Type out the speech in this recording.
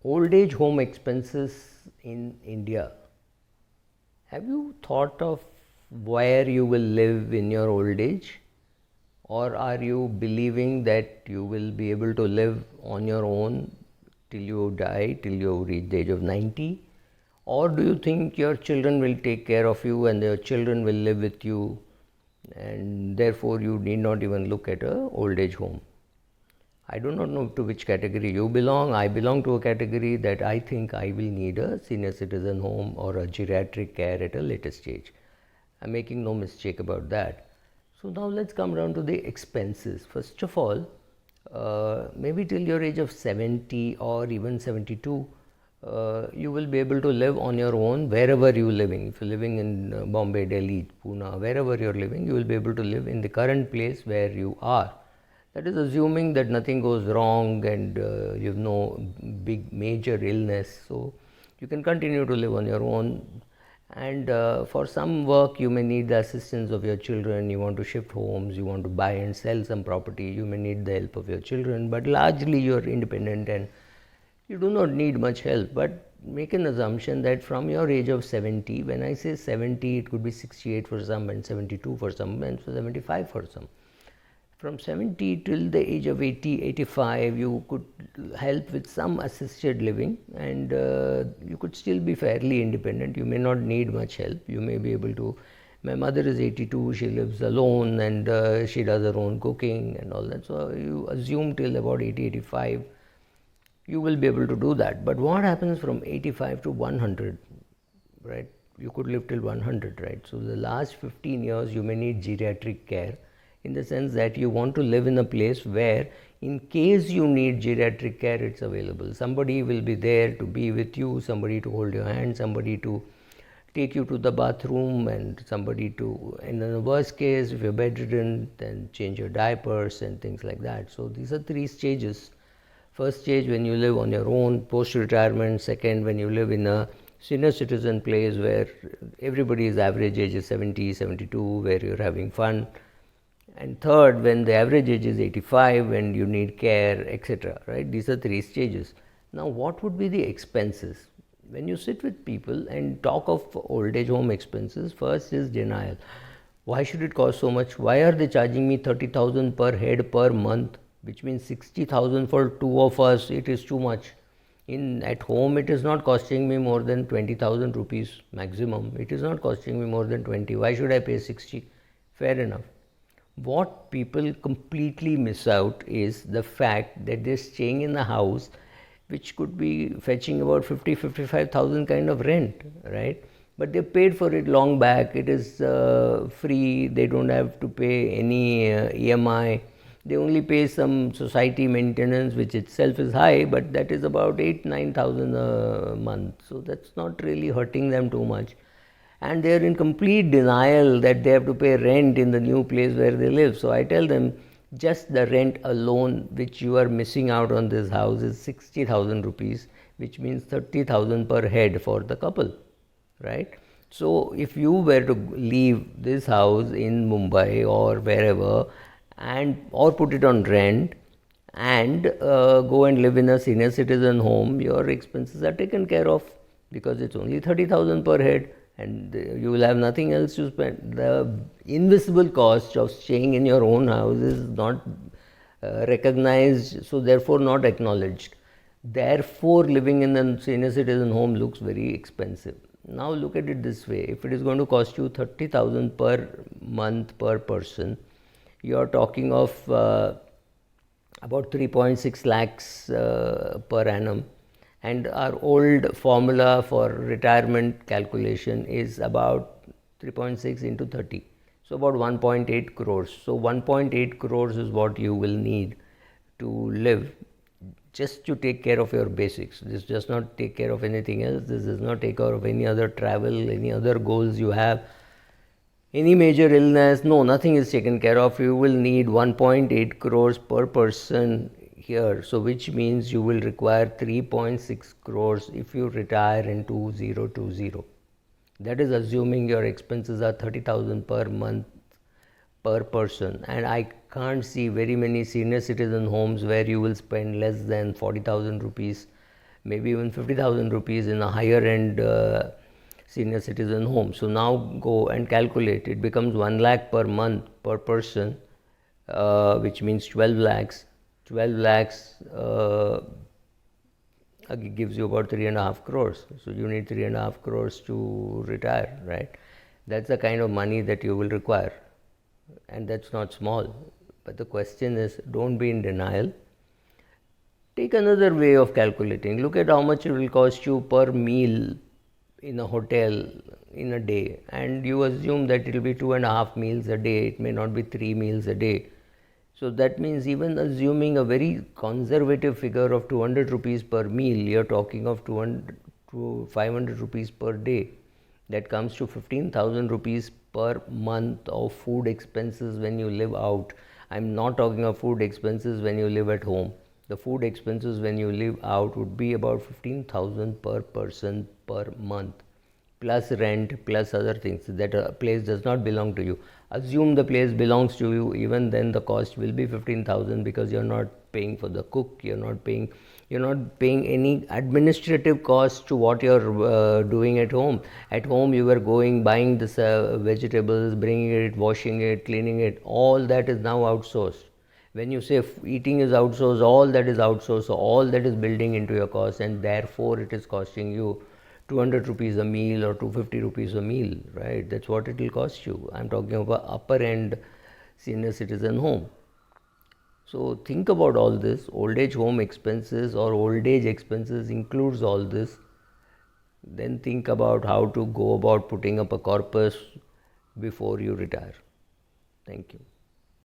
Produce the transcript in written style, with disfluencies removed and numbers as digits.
Old age home expenses in India. Have you thought of where you will live in your old age? Or are you believing that you will be able to live on your own till you die, till you reach the age of 90? Or do you think your children will take care of you and your children will live with you and therefore you need not even look at a old age home? I do not know to which category you belong. I belong to a category that I think I will need a senior citizen home or a geriatric care at a later stage. I'm making no mistake about that. So now let's come down to the expenses. First of all, maybe till your age of 70 or even 72, you will be able to live on your own wherever you are living. If you're living in Bombay, Delhi, Pune, wherever you're living, you will be able to live in the current place where you are. That is assuming that nothing goes wrong and you have no big major illness. So you can continue to live on your own. And for some work, you may need the assistance of your children. You want to shift homes, you want to buy and sell some property, you may need the help of your children. But largely, you are independent and you do not need much help. But make an assumption that from your age of 70, when I say 70, it could be 68 for some, and 72 for some, and 75 for some. From 70 till the age of 80, 85, you could help with some assisted living and you could still be fairly independent. You may not need much help. You may be able to. My mother is 82, she lives alone and she does her own cooking and all that. So you assume till about 80, 85, you will be able to do that. But what happens from 85 to 100, right? You could live till 100, right? So the last 15 years, you may need geriatric care, in the sense that you want to live in a place where in case you need geriatric care, it's available. Somebody will be there to be with you, somebody to hold your hand, somebody to take you to the bathroom, and somebody to, and in the worst case, if you're bedridden, then change your diapers and things like that. So these are three stages. First stage, when you live on your own post retirement. Second, when you live in a senior citizen place where everybody's average age is 70, 72, where you're having fun. And third, when the average age is 85 and you need care, etc. Right? These are three stages. Now, what would be the expenses? When you sit with people and talk of old age home expenses, first is denial. Why should it cost so much? Why are they charging me 30,000 per head per month, which means 60,000 for two of us? It is too much. At home, it is not costing me more than 20,000 rupees maximum. It is not costing me more than 20. Why should I pay 60? Fair enough. What people completely miss out is the fact that they're staying in a house which could be fetching about 55,000 kind of rent, right? But they paid for it long back. It is free. They don't have to pay any EMI. They only pay some society maintenance, which itself is high, but that is about 8,000-9,000 a month. So that's not really hurting them too much. And they are in complete denial that they have to pay rent in the new place where they live. So I tell them, just the rent alone which you are missing out on this house is 60,000 rupees, which means 30,000 per head for the couple, right? So if you were to leave this house in Mumbai or wherever and or put it on rent and go and live in a senior citizen home, your expenses are taken care of because it's only 30,000 per head and you will have nothing else to spend. The invisible cost of staying in your own house is not recognized, so therefore not acknowledged. Therefore, living in a senior citizen home looks very expensive. Now look at it this way: if it is going to cost you 30,000 per month per person, you are talking of about 3.6 lakhs per annum. And our old formula for retirement calculation is about 3.6 into 30. So about 1.8 crores. So 1.8 crores is what you will need to live, just to take care of your basics. This does not take care of anything else. This does not take care of any other travel, any other goals you have, any major illness. No, nothing is taken care of. You will need 1.8 crores per person here. So which means you will require 3.6 crores if you retire in 2020. That is assuming your expenses are 30,000 per month per person. And I can't see very many senior citizen homes where you will spend less than 40,000 rupees maybe even 50,000 rupees in a higher end senior citizen home. So now go and calculate. It becomes 1 lakh per month per person, which means 12 lakhs. 12 lakhs gives you about 3.5 crores. So you need 3.5 crores to retire, right? That's the kind of money that you will require, and that's not small. But the question is, don't be in denial. Take another way of calculating. Look at how much it will cost you per meal in a hotel in a day, and you assume that it will be 2.5 meals a day. It may not be 3 meals a day. So that means even assuming a very conservative figure of 200 rupees per meal, you're talking of 200 to 500 rupees per day. That comes to 15,000 rupees per month of food expenses when you live out. I'm not talking of food expenses when you live at home. The food expenses when you live out would be about 15,000 per person per month, plus rent, plus other things. That a place does not belong to you. Assume the place belongs to you, even then the cost will be 15,000, because you're not paying for the cook, you're not paying any administrative cost to what you're doing at home. At home you were going, buying this vegetables, bringing it, washing it, cleaning it, all that is now outsourced. When you say eating is outsourced, all that is outsourced, so all that is building into your cost, and therefore it is costing you 200 rupees a meal or 250 rupees a meal, right? That's what it will cost you. I'm talking about upper end senior citizen home. So think about all this. Old age home expenses or old age expenses includes all this. Then think about how to go about putting up a corpus before you retire. Thank you.